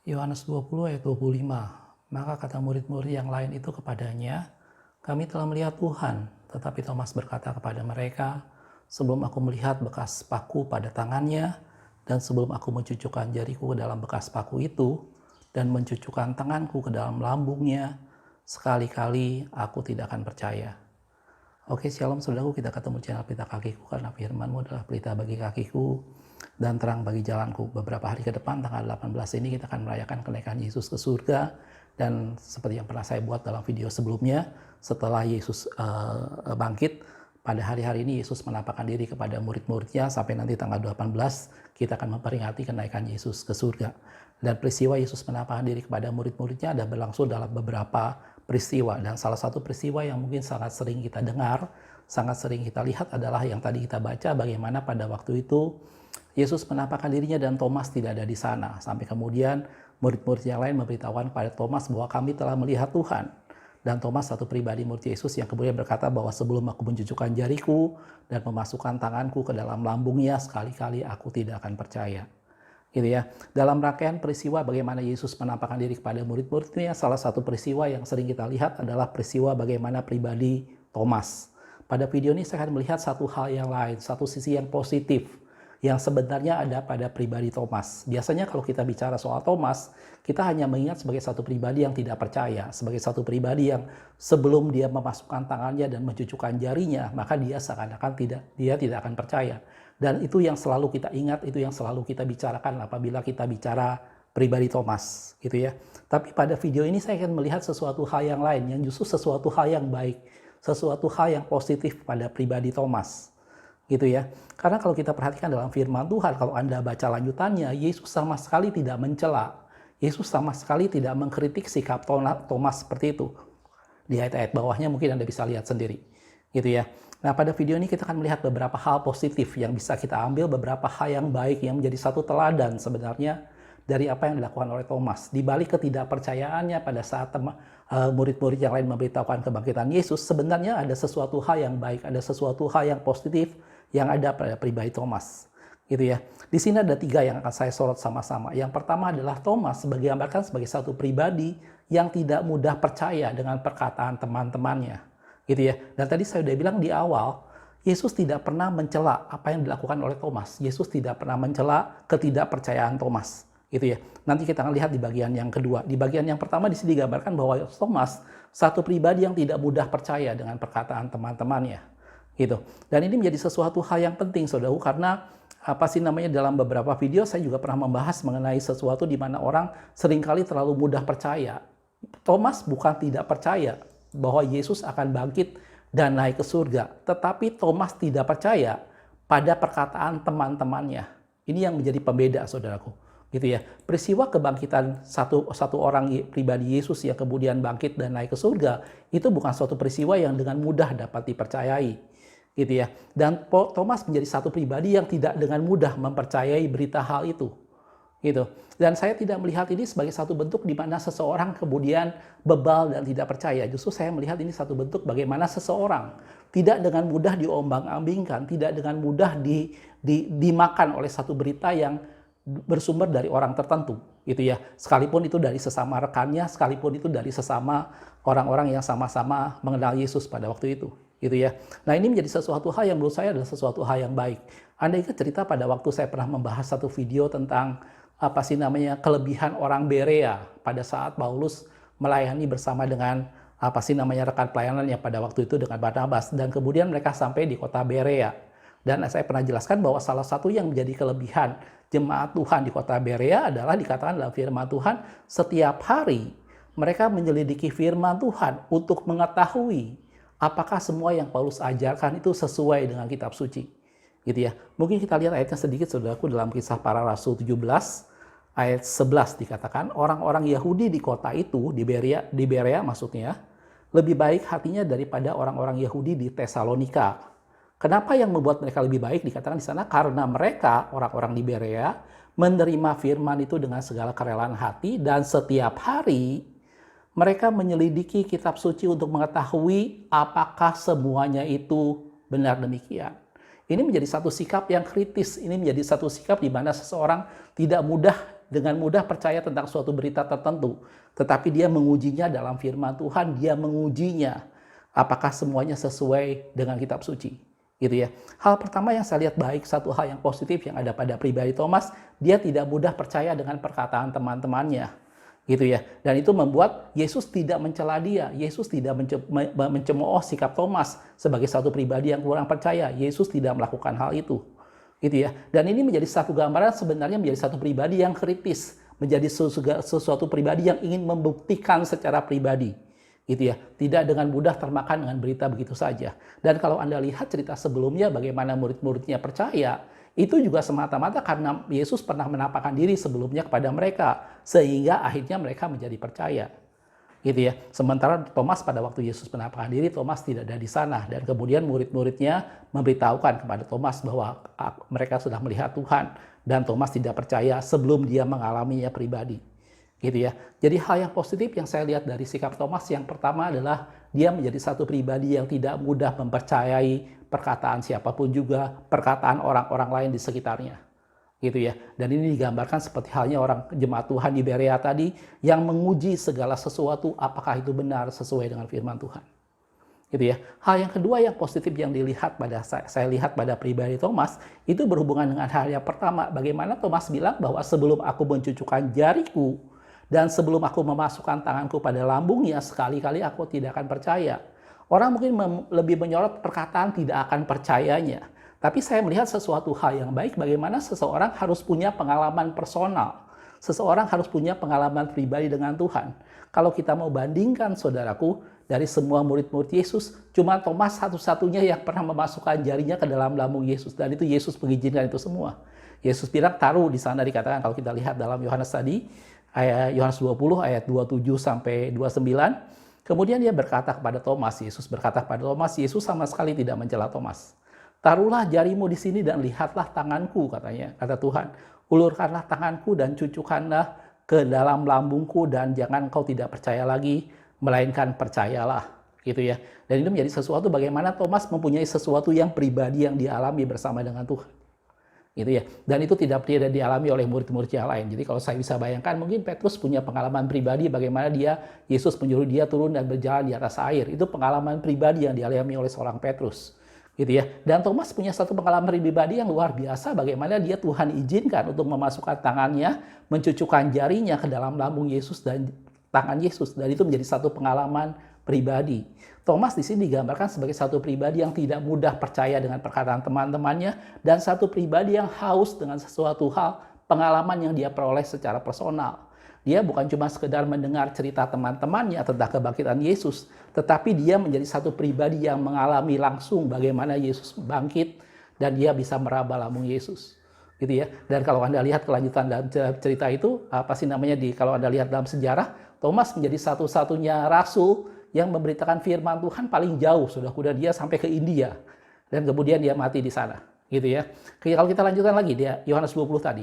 Yohanes 20 ayat 25. Maka kata murid-murid yang lain itu kepadanya, kami telah melihat Tuhan. Tetapi Thomas berkata kepada mereka, sebelum aku melihat bekas paku pada tangannya, dan sebelum aku mencucukkan jariku ke dalam bekas paku itu, dan mencucukkan tanganku ke dalam lambungnya, sekali-kali aku tidak akan percaya. Oke, shalom saudaraku, kita ketemu channel Pelita Kakiku karena firman-Mu adalah pelita bagi kakiku dan terang bagi jalanku. Beberapa hari ke depan, tanggal 18 ini kita akan merayakan kenaikan Yesus ke surga. Dan seperti yang pernah saya buat dalam video sebelumnya, setelah Yesus bangkit, pada hari-hari ini Yesus menampakkan diri kepada murid-muridnya sampai nanti tanggal 18 kita akan memperingati kenaikan Yesus ke surga. Dan peristiwa Yesus menampakkan diri kepada murid-muridnya ada berlangsung dalam beberapa peristiwa. Dan salah satu peristiwa yang mungkin sangat sering kita dengar, sangat sering kita lihat adalah yang tadi kita baca bagaimana pada waktu itu Yesus menampakkan dirinya dan Thomas tidak ada di sana. Sampai kemudian murid-murid yang lain memberitahukan kepada Thomas bahwa kami telah melihat Tuhan. Dan Thomas, satu pribadi murid Yesus, yang kemudian berkata bahwa sebelum aku mencucukkan jariku dan memasukkan tanganku ke dalam lambungnya, sekali-kali aku tidak akan percaya. Gitu ya. Dalam rangkaian peristiwa bagaimana Yesus menampakkan diri kepada murid-muridnya, salah satu peristiwa yang sering kita lihat adalah peristiwa bagaimana pribadi Thomas. Pada video ini saya akan melihat satu hal yang lain, satu sisi yang positif yang sebenarnya ada pada pribadi Thomas. Biasanya kalau kita bicara soal Thomas, kita hanya mengingat sebagai satu pribadi yang tidak percaya, sebagai satu pribadi yang sebelum dia memasukkan tangannya dan mencucukkan jarinya, maka dia seakan-akan tidak akan percaya. Dan itu yang selalu kita ingat, itu yang selalu kita bicarakan apabila kita bicara pribadi Thomas, gitu ya. Tapi pada video ini saya akan melihat sesuatu hal yang lain, yang justru sesuatu hal yang baik, sesuatu hal yang positif pada pribadi Thomas. Gitu ya. Karena kalau kita perhatikan dalam firman Tuhan, kalau Anda baca lanjutannya, Yesus sama sekali tidak mencela. Yesus sama sekali tidak mengkritik sikap Thomas seperti itu. Di ayat-ayat bawahnya mungkin Anda bisa lihat sendiri. Gitu ya. Nah, pada video ini kita akan melihat beberapa hal positif yang bisa kita ambil, beberapa hal yang baik yang menjadi satu teladan sebenarnya dari apa yang dilakukan oleh Thomas. Di balik ketidakpercayaannya pada saat murid-murid yang lain memberitahukan kebangkitan Yesus, sebenarnya ada sesuatu hal yang baik, ada sesuatu hal yang positif yang ada pada pribadi Thomas, gitu ya. Di sini ada 3 yang akan saya sorot sama-sama. Yang pertama adalah Thomas digambarkan sebagai satu pribadi yang tidak mudah percaya dengan perkataan teman-temannya, gitu ya. Dan tadi saya sudah bilang di awal, Yesus tidak pernah mencela apa yang dilakukan oleh Thomas. Yesus tidak pernah mencela ketidakpercayaan Thomas, gitu ya. Nanti kita akan lihat di bagian yang kedua. Di bagian yang pertama di sini digambarkan bahwa Thomas satu pribadi yang tidak mudah percaya dengan perkataan teman-temannya. Gitu. Dan ini menjadi sesuatu hal yang penting, saudaraku, karena dalam beberapa video saya juga pernah membahas mengenai sesuatu di mana orang seringkali terlalu mudah percaya. Thomas bukan tidak percaya bahwa Yesus akan bangkit dan naik ke surga, tetapi Thomas tidak percaya pada perkataan teman-temannya. Ini yang menjadi pembeda, saudaraku. Gitu ya. Peristiwa kebangkitan satu orang pribadi Yesus yang kemudian bangkit dan naik ke surga, itu bukan suatu peristiwa yang dengan mudah dapat dipercayai. Gitu ya. Dan Thomas menjadi satu pribadi yang tidak dengan mudah mempercayai berita hal itu. Gitu. Dan saya tidak melihat ini sebagai satu bentuk di mana seseorang kemudian bebal dan tidak percaya. Justru saya melihat ini satu bentuk bagaimana seseorang tidak dengan mudah diombang-ambingkan, tidak dengan mudah dimakan oleh satu berita yang bersumber dari orang tertentu, gitu ya. Sekalipun itu dari sesama rekannya, sekalipun itu dari sesama orang-orang yang sama-sama mengenal Yesus pada waktu itu, gitu ya. Nah, ini menjadi sesuatu hal yang menurut saya adalah sesuatu hal yang baik. Anda ingat cerita pada waktu saya pernah membahas satu video tentang kelebihan orang Berea pada saat Paulus melayani bersama dengan rekan pelayanannya pada waktu itu dengan Barnabas, dan kemudian mereka sampai di kota Berea. Dan saya pernah jelaskan bahwa salah satu yang menjadi kelebihan jemaat Tuhan di kota Berea adalah dikatakan dalam firman Tuhan, setiap hari mereka menyelidiki firman Tuhan untuk mengetahui apakah semua yang Paulus ajarkan itu sesuai dengan kitab suci. Gitu ya. Mungkin kita lihat ayatnya sedikit, saudaraku, dalam Kisah Para Rasul 17 ayat 11 dikatakan, orang-orang Yahudi di kota itu, di Berea maksudnya, lebih baik hatinya daripada orang-orang Yahudi di Tesalonika. Kenapa yang membuat mereka lebih baik? Dikatakan di sana karena mereka, orang-orang di Berea, menerima firman itu dengan segala kerelaan hati, dan setiap hari mereka menyelidiki kitab suci untuk mengetahui apakah semuanya itu benar demikian. Ini menjadi satu sikap yang kritis, ini menjadi satu sikap di mana seseorang tidak mudah dengan mudah percaya tentang suatu berita tertentu, tetapi dia mengujinya dalam firman Tuhan, dia mengujinya apakah semuanya sesuai dengan kitab suci. Gitu ya. Hal pertama yang saya lihat baik, satu hal yang positif yang ada pada pribadi Thomas, dia tidak mudah percaya dengan perkataan teman-temannya. Gitu ya. Dan itu membuat Yesus tidak mencela dia. Yesus tidak mencemooh sikap Thomas sebagai satu pribadi yang kurang percaya. Yesus tidak melakukan hal itu. Gitu ya. Dan ini menjadi satu gambaran sebenarnya menjadi satu pribadi yang kritis, menjadi sesuatu pribadi yang ingin membuktikan secara pribadi. Gitu ya. Tidak dengan mudah termakan dengan berita begitu saja. Dan kalau Anda lihat cerita sebelumnya bagaimana murid-muridnya percaya, itu juga semata-mata karena Yesus pernah menampakkan diri sebelumnya kepada mereka, sehingga akhirnya mereka menjadi percaya. Gitu ya. Sementara Thomas pada waktu Yesus menampakkan diri, Thomas tidak ada di sana, dan kemudian murid-muridnya memberitahukan kepada Thomas bahwa mereka sudah melihat Tuhan, dan Thomas tidak percaya sebelum dia mengalaminya pribadi. Gitu ya. Jadi hal yang positif yang saya lihat dari sikap Thomas yang pertama adalah dia menjadi satu pribadi yang tidak mudah mempercayai perkataan siapapun juga, perkataan orang-orang lain di sekitarnya. Gitu ya. Dan ini digambarkan seperti halnya orang jemaat Tuhan di Berea tadi yang menguji segala sesuatu apakah itu benar sesuai dengan firman Tuhan. Gitu ya. Hal yang kedua yang positif yang dilihat pada saya lihat pada pribadi Thomas itu berhubungan dengan hal yang pertama, bagaimana Thomas bilang bahwa sebelum aku mencucukkan jariku dan sebelum aku memasukkan tanganku pada lambungnya, sekali-kali aku tidak akan percaya. Orang mungkin lebih menyorot perkataan tidak akan percayanya. Tapi saya melihat sesuatu hal yang baik bagaimana seseorang harus punya pengalaman personal. Seseorang harus punya pengalaman pribadi dengan Tuhan. Kalau kita mau bandingkan saudaraku, dari semua murid-murid Yesus, cuma Thomas satu-satunya yang pernah memasukkan jarinya ke dalam lambung Yesus. Dan itu Yesus mengizinkan itu semua. Yesus bilang taruh di sana, dikatakan kalau kita lihat dalam Yohanes tadi, Yohanes 20 ayat 27 sampai 29. Kemudian dia berkata kepada Thomas, Yesus berkata kepada Thomas, Yesus sama sekali tidak mencela Thomas. Taruhlah jarimu di sini dan lihatlah tanganku, katanya, kata Tuhan. Ulurkanlah tanganku dan cucukkanlah ke dalam lambungku dan jangan kau tidak percaya lagi, melainkan percayalah. Gitu ya. Dan itu menjadi sesuatu bagaimana Thomas mempunyai sesuatu yang pribadi yang dialami bersama dengan Tuhan. Gitu ya. Dan itu tidak dialami oleh murid-murid yang lain. Jadi kalau saya bisa bayangkan, mungkin Petrus punya pengalaman pribadi bagaimana Yesus menyuruh dia turun dan berjalan di atas air. Itu pengalaman pribadi yang dialami oleh seorang Petrus. Gitu ya. Dan Thomas punya satu pengalaman pribadi yang luar biasa bagaimana Tuhan izinkan untuk memasukkan tangannya, mencucukkan jarinya ke dalam lambung Yesus dan tangan Yesus. Dan itu menjadi satu pengalaman pribadi. Thomas di sini digambarkan sebagai satu pribadi yang tidak mudah percaya dengan perkataan teman-temannya dan satu pribadi yang haus dengan sesuatu hal, pengalaman yang dia peroleh secara personal. Dia bukan cuma sekedar mendengar cerita teman-temannya tentang kebangkitan Yesus, tetapi dia menjadi satu pribadi yang mengalami langsung bagaimana Yesus bangkit dan dia bisa meraba lambung Yesus. Gitu ya. Dan kalau Anda lihat kelanjutan dalam cerita itu, kalau Anda lihat dalam sejarah, Thomas menjadi satu-satunya rasul yang memberitakan firman Tuhan paling jauh, sudah kuda dia sampai ke India dan kemudian dia mati di sana, gitu ya. Kalau kita lanjutkan lagi dia Yohanes 20 tadi,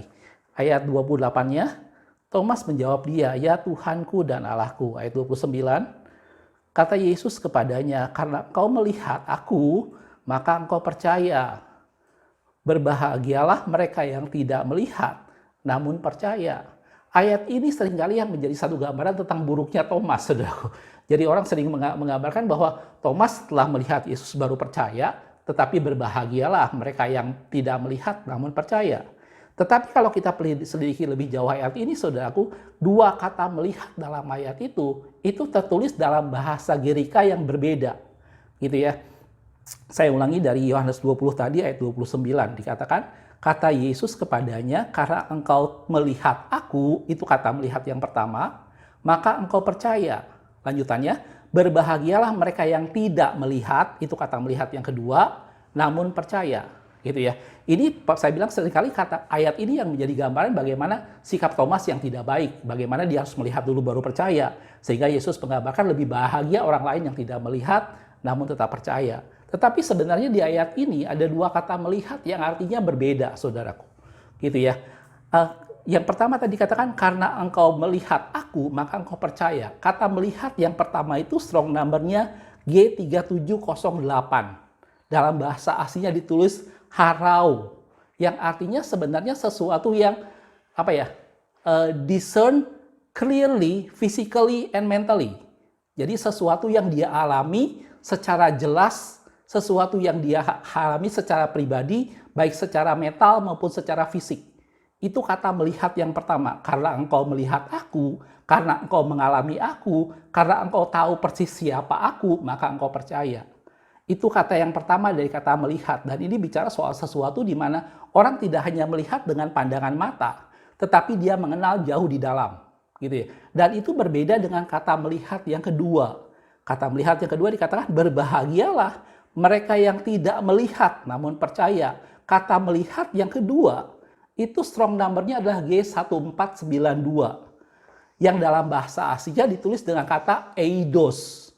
ayat 28-nya, Thomas menjawab dia, "Ya Tuhanku dan Allahku." Ayat 29, kata Yesus kepadanya, "Karena engkau melihat aku, maka engkau percaya. Berbahagialah mereka yang tidak melihat, namun percaya." Ayat ini seringkali yang menjadi satu gambaran tentang buruknya Thomas, saudaraku. Jadi orang sering menggambarkan bahwa Thomas setelah melihat Yesus baru percaya, tetapi berbahagialah mereka yang tidak melihat namun percaya. Tetapi kalau kita selidiki lebih jauh ayat ini, saudaraku, dua kata melihat dalam ayat itu tertulis dalam bahasa Girika yang berbeda. Gitu ya. Saya ulangi dari Yohanes 20 tadi ayat 29, dikatakan, kata Yesus kepadanya, "Karena engkau melihat aku," itu kata melihat yang pertama, "maka engkau percaya." Lanjutannya, "Berbahagialah mereka yang tidak melihat," itu kata melihat yang kedua, "namun percaya." Gitu ya. Ini saya bilang seringkali kata ayat ini yang menjadi gambaran bagaimana sikap Thomas yang tidak baik, bagaimana dia harus melihat dulu baru percaya. Sehingga Yesus menggambarkan lebih bahagia orang lain yang tidak melihat namun tetap percaya. Tetapi sebenarnya di ayat ini ada dua kata melihat yang artinya berbeda, saudaraku. Gitu ya. Yang pertama tadi dikatakan, "Karena engkau melihat aku, maka engkau percaya." Kata melihat yang pertama itu strong number-nya G3708. Dalam bahasa aslinya ditulis harau, yang artinya sebenarnya sesuatu yang discern clearly, physically, and mentally. Jadi sesuatu yang dia alami secara jelas, sesuatu yang dia alami secara pribadi, baik secara mental maupun secara fisik. Itu kata melihat yang pertama. Karena engkau melihat aku, karena engkau mengalami aku, karena engkau tahu persis siapa aku, maka engkau percaya. Itu kata yang pertama dari kata melihat. Dan ini bicara soal sesuatu di mana orang tidak hanya melihat dengan pandangan mata, tetapi dia mengenal jauh di dalam. Gitu ya. Dan itu berbeda dengan kata melihat yang kedua. Kata melihat yang kedua dikatakan berbahagialah mereka yang tidak melihat namun percaya. Kata melihat yang kedua itu strong number-nya adalah G1492. Yang dalam bahasa Asia ditulis dengan kata eidos.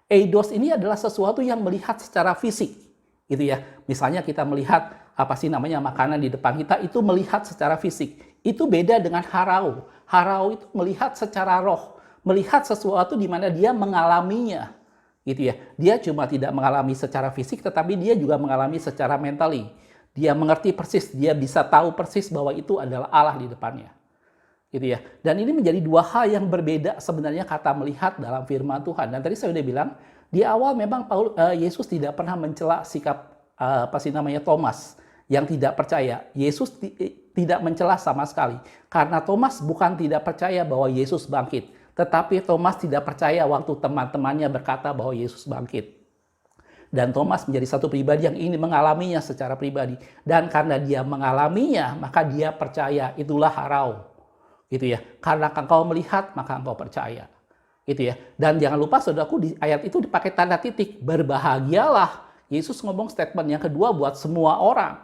Eidos ini adalah sesuatu yang melihat secara fisik, gitu ya. Misalnya kita melihat makanan di depan kita, itu melihat secara fisik. Itu beda dengan harau. Harau itu melihat secara roh, melihat sesuatu di mana dia mengalaminya, gitu ya. Dia cuma tidak mengalami secara fisik, tetapi dia juga mengalami secara mentally. Dia mengerti persis, dia bisa tahu persis bahwa itu adalah Allah di depannya. Gitu ya. Dan ini menjadi dua hal yang berbeda sebenarnya kata melihat dalam firman Tuhan. Dan tadi saya sudah bilang, di awal memang Yesus tidak pernah mencela sikap Thomas yang tidak percaya. Yesus tidak mencela sama sekali. Karena Thomas bukan tidak percaya bahwa Yesus bangkit. Tetapi Thomas tidak percaya waktu teman-temannya berkata bahwa Yesus bangkit. Dan Thomas menjadi satu pribadi yang ingin mengalaminya secara pribadi. Dan karena dia mengalaminya, maka dia percaya. Itulah harau. Gitu ya. Karena engkau melihat, maka engkau percaya. Gitu ya. Dan jangan lupa saudaraku, di ayat itu dipakai tanda titik. Berbahagialah. Yesus ngomong statement yang kedua buat semua orang.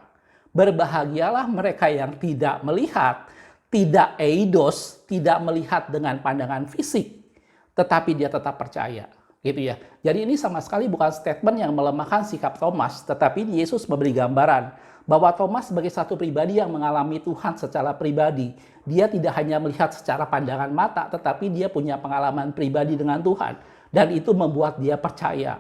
Berbahagialah mereka yang tidak melihat, tidak eidos, tidak melihat dengan pandangan fisik, tetapi dia tetap percaya. Gitu ya. Jadi ini sama sekali bukan statement yang melemahkan sikap Thomas, tetapi Yesus memberi gambaran bahwa Thomas sebagai satu pribadi yang mengalami Tuhan secara pribadi. Dia tidak hanya melihat secara pandangan mata, tetapi dia punya pengalaman pribadi dengan Tuhan. Dan itu membuat dia percaya.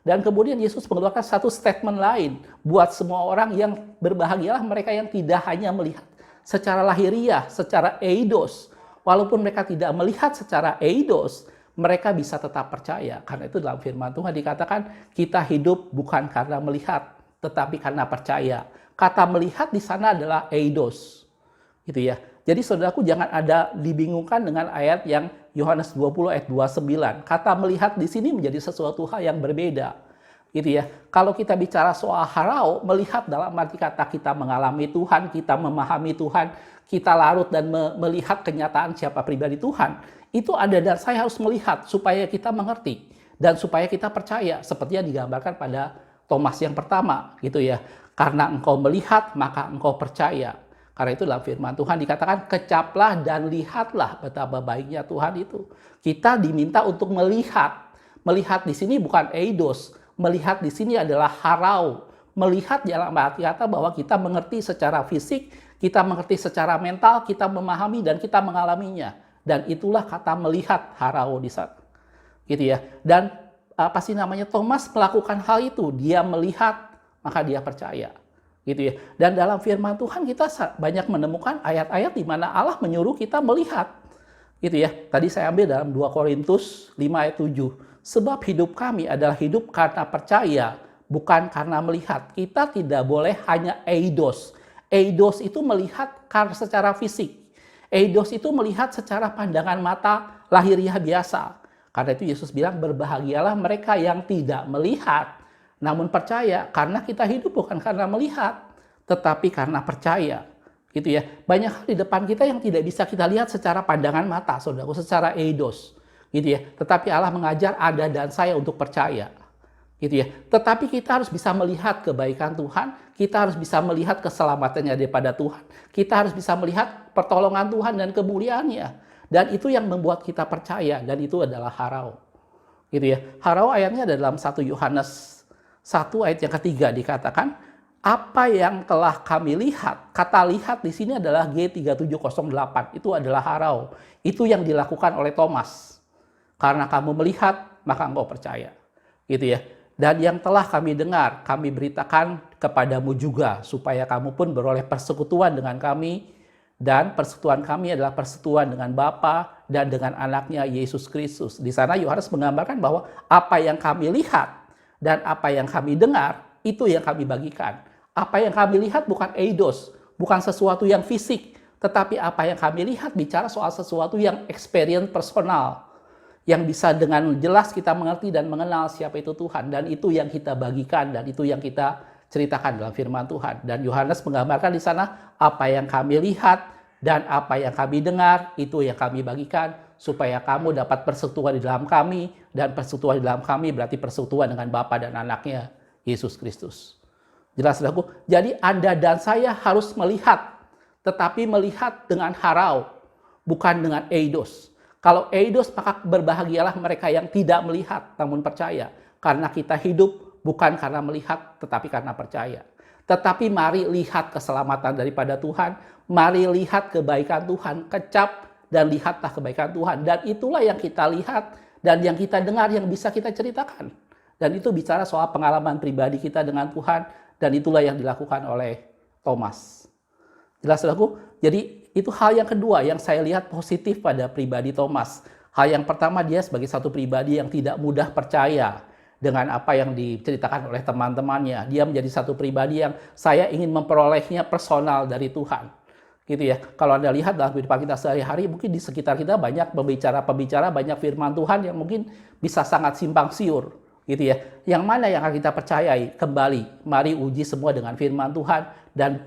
Dan kemudian Yesus mengeluarkan satu statement lain buat semua orang yang berbahagialah mereka yang tidak hanya melihat secara lahiriah, secara eidos. Walaupun mereka tidak melihat secara eidos, mereka bisa tetap percaya. Karena itu dalam firman Tuhan dikatakan kita hidup bukan karena melihat, tetapi karena percaya. Kata melihat di sana adalah eidos. Gitu ya. Jadi saudaraku jangan ada dibingungkan dengan ayat yang Yohanes 20 ayat 29. Kata melihat di sini menjadi sesuatu hal yang berbeda. Gitu ya. Kalau kita bicara soal harau, melihat dalam arti kata kita mengalami Tuhan, kita memahami Tuhan, kita larut dan melihat kenyataan siapa pribadi Tuhan. Itu ada dan saya harus melihat supaya kita mengerti dan supaya kita percaya seperti yang digambarkan pada Thomas yang pertama, gitu ya. Karena engkau melihat, maka engkau percaya. Karena itu dalam firman Tuhan dikatakan, kecaplah dan lihatlah betapa baiknya Tuhan itu. Kita diminta untuk melihat. Melihat di sini bukan eidos. Melihat di sini adalah harau. Melihat dalam arti kata bahwa kita mengerti secara fisik, kita mengerti secara mental, kita memahami dan kita mengalaminya. Dan itulah kata melihat harau di sana. Gitu ya. Dan Thomas melakukan hal itu. Dia melihat, maka dia percaya. Gitu ya. Dan dalam firman Tuhan kita banyak menemukan ayat-ayat di mana Allah menyuruh kita melihat. Gitu ya. Tadi saya ambil dalam 2 Korintus 5 ayat 7. Sebab hidup kami adalah hidup karena percaya, bukan karena melihat. Kita tidak boleh hanya eidos. Eidos itu melihat secara fisik. Eidos itu melihat secara pandangan mata lahiriah biasa. Karena itu Yesus bilang berbahagialah mereka yang tidak melihat namun percaya, karena kita hidup bukan karena melihat tetapi karena percaya. Gitu ya. Banyak hal di depan kita yang tidak bisa kita lihat secara pandangan mata, saudaraku, secara eidos. Gitu ya. Tetapi Allah mengajar Anda dan saya untuk percaya. Gitu ya. Tetapi kita harus bisa melihat kebaikan Tuhan, kita harus bisa melihat keselamatannya daripada Tuhan. Kita harus bisa melihat pertolongan Tuhan dan kemuliaannya. Dan itu yang membuat kita percaya, dan itu adalah harau. Gitu ya. Harau ayatnya ada dalam 1 Yohanes 1 ayat yang ketiga dikatakan, apa yang telah kami lihat, kata lihat di sini adalah G3708, itu adalah harau. Itu yang dilakukan oleh Thomas. Karena kamu melihat, maka engkau percaya. Gitu ya. Dan yang telah kami dengar, kami beritakan kepadamu juga, supaya kamu pun beroleh persekutuan dengan kami, Dan persekutuan kami adalah persekutuan dengan Bapa dan dengan anaknya Yesus Kristus. Di sana Yohanes menggambarkan bahwa apa yang kami lihat dan apa yang kami dengar, itu yang kami bagikan. Apa yang kami lihat bukan eidos, bukan sesuatu yang fisik, tetapi apa yang kami lihat bicara soal sesuatu yang experience personal, yang bisa dengan jelas kita mengerti dan mengenal siapa itu Tuhan. Dan itu yang kita bagikan, dan itu yang kita ceritakan dalam firman Tuhan. Dan Yohanes menggambarkan di sana apa yang kami lihat dan apa yang kami dengar, itu yang kami bagikan supaya kamu dapat persekutuan di dalam kami, dan persekutuan di dalam kami berarti persekutuan dengan Bapa dan anaknya Yesus Kristus. Jelas, saudaraku? Jadi Anda dan saya harus melihat, tetapi melihat dengan harau, bukan dengan eidos. Kalau eidos, maka berbahagialah mereka yang tidak melihat namun percaya, karena kita hidup bukan karena melihat, tetapi karena percaya. Tetapi mari lihat keselamatan daripada Tuhan. Mari lihat kebaikan Tuhan. Kecap dan lihatlah kebaikan Tuhan. Dan itulah yang kita lihat dan yang kita dengar yang bisa kita ceritakan. Dan itu bicara soal pengalaman pribadi kita dengan Tuhan. Dan itulah yang dilakukan oleh Thomas. Jelas, saudaraku? Jadi itu hal yang kedua yang saya lihat positif pada pribadi Thomas. Hal yang pertama, dia sebagai satu pribadi yang tidak mudah percaya dengan apa yang diceritakan oleh teman-temannya. Dia menjadi satu pribadi yang saya ingin memperolehnya personal dari Tuhan. Gitu ya. Kalau Anda lihat dalam kehidupan kita sehari-hari, mungkin di sekitar kita banyak pembicara-pembicara, banyak firman Tuhan yang mungkin bisa sangat simpang siur. Gitu ya. Yang mana yang akan kita percayai? Kembali, mari uji semua dengan firman Tuhan dan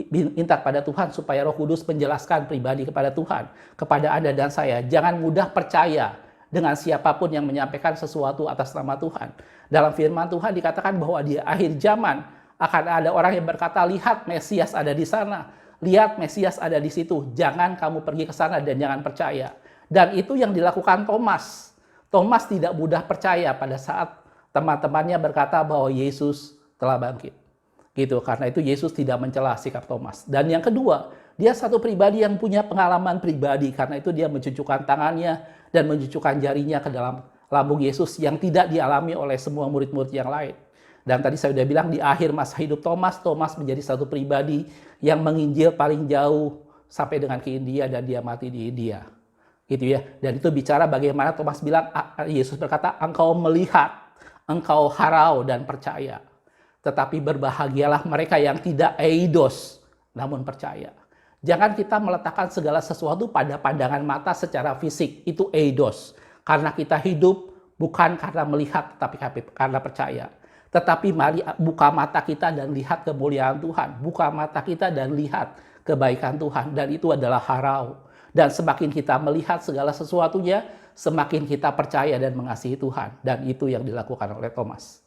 minta pada Tuhan supaya Roh Kudus menjelaskan pribadi kepada Tuhan, kepada Anda dan saya. Jangan mudah percaya dengan siapapun yang menyampaikan sesuatu atas nama Tuhan. Dalam firman Tuhan dikatakan bahwa di akhir zaman akan ada orang yang berkata, lihat Mesias ada di sana, lihat Mesias ada di situ, jangan kamu pergi ke sana dan jangan percaya. Dan itu yang dilakukan Thomas. Thomas tidak mudah percaya pada saat teman-temannya berkata bahwa Yesus telah bangkit. Gitu, karena itu Yesus tidak mencela sikap Thomas. Dan yang kedua, dia satu pribadi yang punya pengalaman pribadi, karena itu dia mencucukkan tangannya dan mencucukkan jarinya ke dalam lambung Yesus yang tidak dialami oleh semua murid-murid yang lain. Dan tadi saya sudah bilang di akhir masa hidup Thomas menjadi satu pribadi yang menginjil paling jauh sampai dengan ke India dan dia mati di India. Gitu ya. Dan itu bicara bagaimana Thomas bilang, Yesus berkata, engkau melihat, engkau harau dan percaya. Tetapi berbahagialah mereka yang tidak eidos namun percaya. Jangan kita meletakkan segala sesuatu pada pandangan mata secara fisik. Itu eidos. Karena kita hidup bukan karena melihat, tetapi karena percaya. Tetapi mari buka mata kita dan lihat kemuliaan Tuhan. Buka mata kita dan lihat kebaikan Tuhan. Dan itu adalah harau. Dan semakin kita melihat segala sesuatunya, semakin kita percaya dan mengasihi Tuhan. Dan itu yang dilakukan oleh Thomas.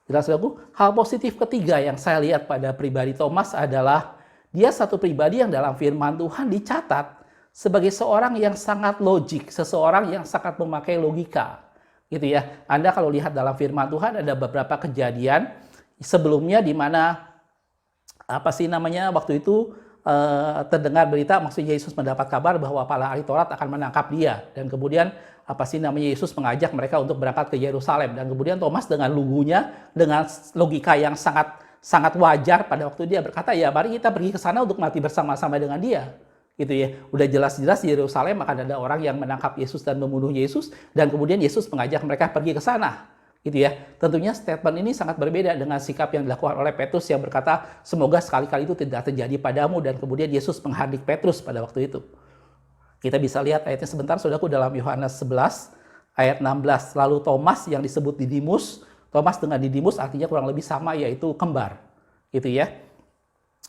Jelas, saudaraku? Hal positif ketiga yang saya lihat pada pribadi Thomas adalah dia satu pribadi yang dalam firman Tuhan dicatat sebagai seorang yang sangat logik, seseorang yang sangat memakai logika. Gitu ya. Anda kalau lihat dalam firman Tuhan ada beberapa kejadian sebelumnya di mana waktu itu terdengar berita, maksudnya Yesus mendapat kabar bahwa para ahli Taurat akan menangkap dia, dan kemudian Yesus mengajak mereka untuk berangkat ke Yerusalem, dan kemudian Thomas dengan lugunya, dengan logika yang sangat wajar pada waktu dia berkata, ya mari kita pergi ke sana untuk mati bersama-sama dengan dia. Gitu ya. Udah jelas-jelas di Yerusalem akan ada orang yang menangkap Yesus dan membunuh Yesus, dan kemudian Yesus mengajak mereka pergi ke sana. Gitu ya. Tentunya statement ini sangat berbeda dengan sikap yang dilakukan oleh Petrus yang berkata, semoga sekali-kali itu tidak terjadi padamu, dan kemudian Yesus menghardik Petrus pada waktu itu. Kita bisa lihat ayatnya sebentar, saudaraku, dalam Yohanes 11 ayat 16. Lalu Thomas yang disebut Didimus, Thomas dengan Didimus artinya kurang lebih sama, yaitu kembar. Gitu ya.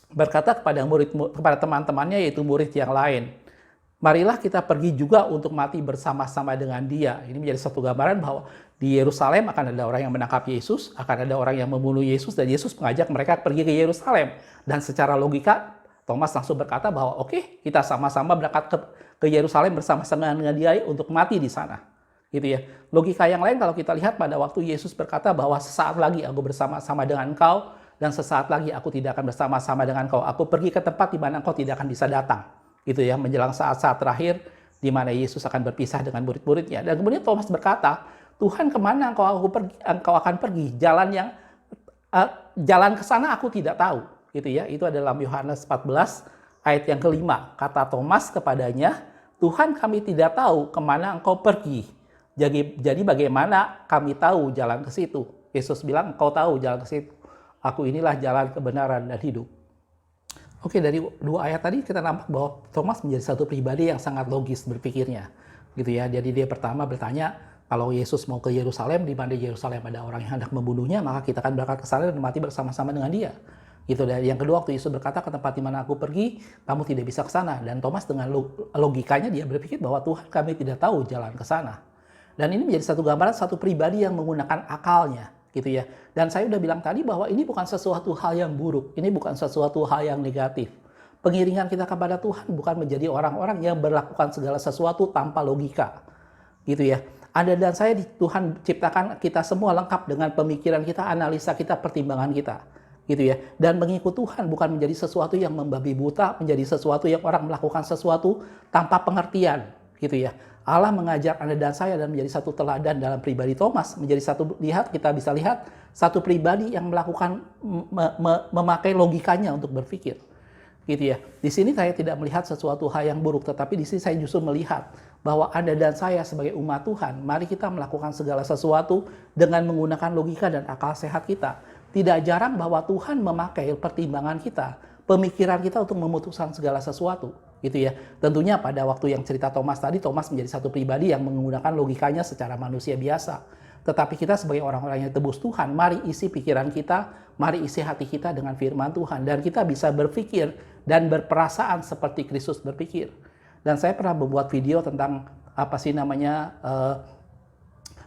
Berkata kepada teman-temannya, yaitu murid yang lain, marilah kita pergi juga untuk mati bersama-sama dengan dia. Ini menjadi satu gambaran bahwa di Yerusalem akan ada orang yang menangkap Yesus, akan ada orang yang membunuh Yesus, dan Yesus mengajak mereka pergi ke Yerusalem. Dan secara logika, Thomas langsung berkata bahwa oke, kita sama-sama berangkat ke Yerusalem bersama-sama dengan dia untuk mati di sana. Gitu ya. Logika yang lain kalau kita lihat pada waktu Yesus berkata bahwa sesaat lagi aku bersama-sama dengan engkau, dan sesaat lagi aku tidak akan bersama-sama dengan engkau. Aku pergi ke tempat di mana engkau tidak akan bisa datang. Gitu ya, menjelang saat-saat terakhir di mana Yesus akan berpisah dengan murid-muridnya. Dan kemudian Thomas berkata, Tuhan, kemana engkau akan pergi? Jalan ke sana aku tidak tahu. Gitu ya. Itu adalah dalam Yohanes 14 Ayat yang kelima, kata Thomas kepadanya, Tuhan, kami tidak tahu kemana engkau pergi. Jadi bagaimana kami tahu jalan ke situ? Yesus bilang, engkau tahu jalan ke situ. Aku inilah jalan kebenaran dan hidup. Oke, dari dua ayat tadi kita nampak bahwa Thomas menjadi satu pribadi yang sangat logis berpikirnya. Gitu ya. Jadi dia pertama bertanya, kalau Yesus mau ke Yerusalem, di mana di Yerusalem ada orang yang hendak membunuhnya, maka kita akan berangkat ke sana dan mati bersama-sama dengan dia. Gitu. Dan yang kedua, waktu Yesus berkata, ke tempat di mana aku pergi, kamu tidak bisa ke sana. Dan Thomas dengan logikanya dia berpikir bahwa Tuhan, kami tidak tahu jalan ke sana. Dan ini menjadi satu gambaran satu pribadi yang menggunakan akalnya. Gitu ya. Dan saya udah bilang tadi bahwa ini bukan sesuatu hal yang buruk, ini bukan sesuatu hal yang negatif. Pengiringan kita kepada Tuhan bukan menjadi orang-orang yang berlakukan segala sesuatu tanpa logika. Gitu ya. Anda dan saya Tuhan ciptakan kita semua lengkap dengan pemikiran kita, analisa kita, pertimbangan kita. Gitu ya. Dan mengikut Tuhan bukan menjadi sesuatu yang membabi buta, menjadi sesuatu yang orang melakukan sesuatu tanpa pengertian. Gitu ya. Allah mengajar Anda dan saya dan menjadi satu teladan dalam pribadi Thomas, menjadi satu kita bisa lihat satu pribadi yang melakukan memakai logikanya untuk berpikir. Gitu ya. Di sini saya tidak melihat sesuatu hal yang buruk, tetapi di sini saya justru melihat bahwa Anda dan saya sebagai umat Tuhan, mari kita melakukan segala sesuatu dengan menggunakan logika dan akal sehat kita. Tidak jarang bahwa Tuhan memakai pertimbangan kita, pemikiran kita untuk memutuskan segala sesuatu. Gitu ya. Tentunya pada waktu yang cerita Thomas tadi, Thomas menjadi satu pribadi yang menggunakan logikanya secara manusia biasa. Tetapi kita sebagai orang-orang yang tebus Tuhan, mari isi pikiran kita, mari isi hati kita dengan firman Tuhan. Dan kita bisa berpikir dan berperasaan seperti Kristus berpikir. Dan saya pernah membuat video tentang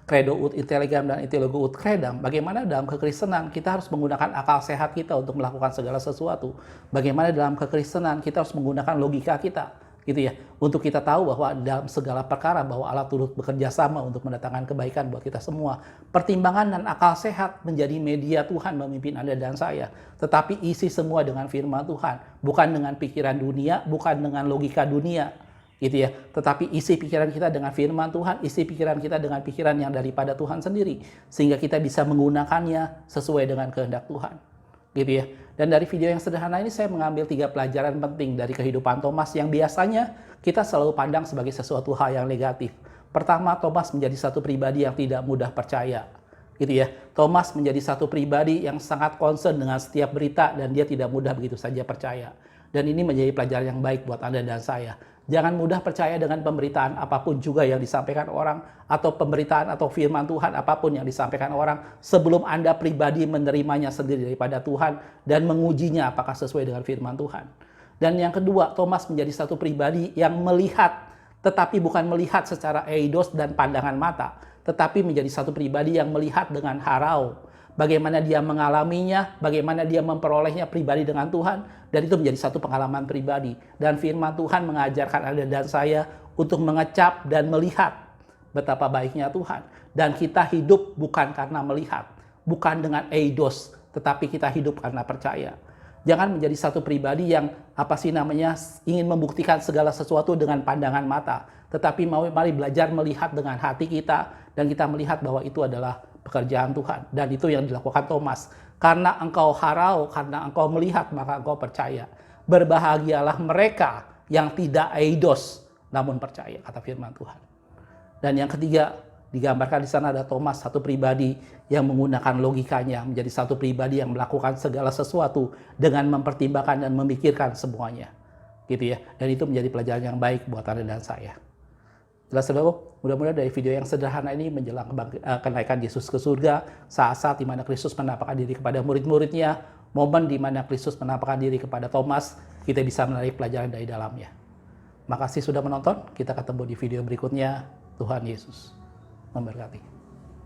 Credo ut intelligam dan intelligo ut credam. Bagaimana dalam kekristenan kita harus menggunakan akal sehat kita untuk melakukan segala sesuatu. Bagaimana dalam kekristenan kita harus menggunakan logika kita, gitu ya, untuk kita tahu bahwa dalam segala perkara bahwa Allah turut bekerja sama untuk mendatangkan kebaikan buat kita semua. Pertimbangan dan akal sehat menjadi media Tuhan memimpin Anda dan saya. Tetapi isi semua dengan firman Tuhan, bukan dengan pikiran dunia, bukan dengan logika dunia. Gitu ya, tetapi isi pikiran kita dengan firman Tuhan, isi pikiran kita dengan pikiran yang daripada Tuhan sendiri, sehingga kita bisa menggunakannya sesuai dengan kehendak Tuhan. Gitu ya. Dan dari video yang sederhana ini saya mengambil 3 pelajaran penting dari kehidupan Thomas yang biasanya kita selalu pandang sebagai sesuatu hal yang negatif. Pertama, Thomas menjadi satu pribadi yang tidak mudah percaya. Gitu ya. Thomas menjadi satu pribadi yang sangat concern dengan setiap berita dan dia tidak mudah begitu saja percaya. Dan ini menjadi pelajaran yang baik buat Anda dan saya. Jangan mudah percaya dengan pemberitaan apapun juga yang disampaikan orang, atau pemberitaan atau firman Tuhan apapun yang disampaikan orang, sebelum Anda pribadi menerimanya sendiri daripada Tuhan dan mengujinya apakah sesuai dengan firman Tuhan. Dan yang kedua, Thomas menjadi satu pribadi yang melihat, tetapi bukan melihat secara eidos dan pandangan mata, tetapi menjadi satu pribadi yang melihat dengan harau. Bagaimana dia mengalaminya, bagaimana dia memperolehnya pribadi dengan Tuhan, dan itu menjadi satu pengalaman pribadi. Dan firman Tuhan mengajarkan Anda dan saya untuk mengecap dan melihat betapa baiknya Tuhan. Dan kita hidup bukan karena melihat, bukan dengan eidos, tetapi kita hidup karena percaya. Jangan menjadi satu pribadi yang ingin membuktikan segala sesuatu dengan pandangan mata, tetapi mari belajar melihat dengan hati kita, dan kita melihat bahwa itu adalah pekerjaan Tuhan. Dan itu yang dilakukan Thomas. Karena engkau harau, karena engkau melihat, maka engkau percaya. Berbahagialah mereka yang tidak eidos, namun percaya, kata firman Tuhan. Dan yang ketiga, digambarkan di sana ada Thomas, satu pribadi yang menggunakan logikanya, menjadi satu pribadi yang melakukan segala sesuatu dengan mempertimbangkan dan memikirkan semuanya. Gitu ya. Dan itu menjadi pelajaran yang baik buat Anda dan saya. Jelas saudara, mudah-mudahan dari video yang sederhana ini menjelang kenaikan Yesus ke surga, saat-saat di mana Kristus menampakkan diri kepada murid-muridnya, momen di mana Kristus menampakkan diri kepada Thomas, kita bisa menarik pelajaran dari dalamnya. Makasih sudah menonton, kita ketemu di video berikutnya. Tuhan Yesus memberkati.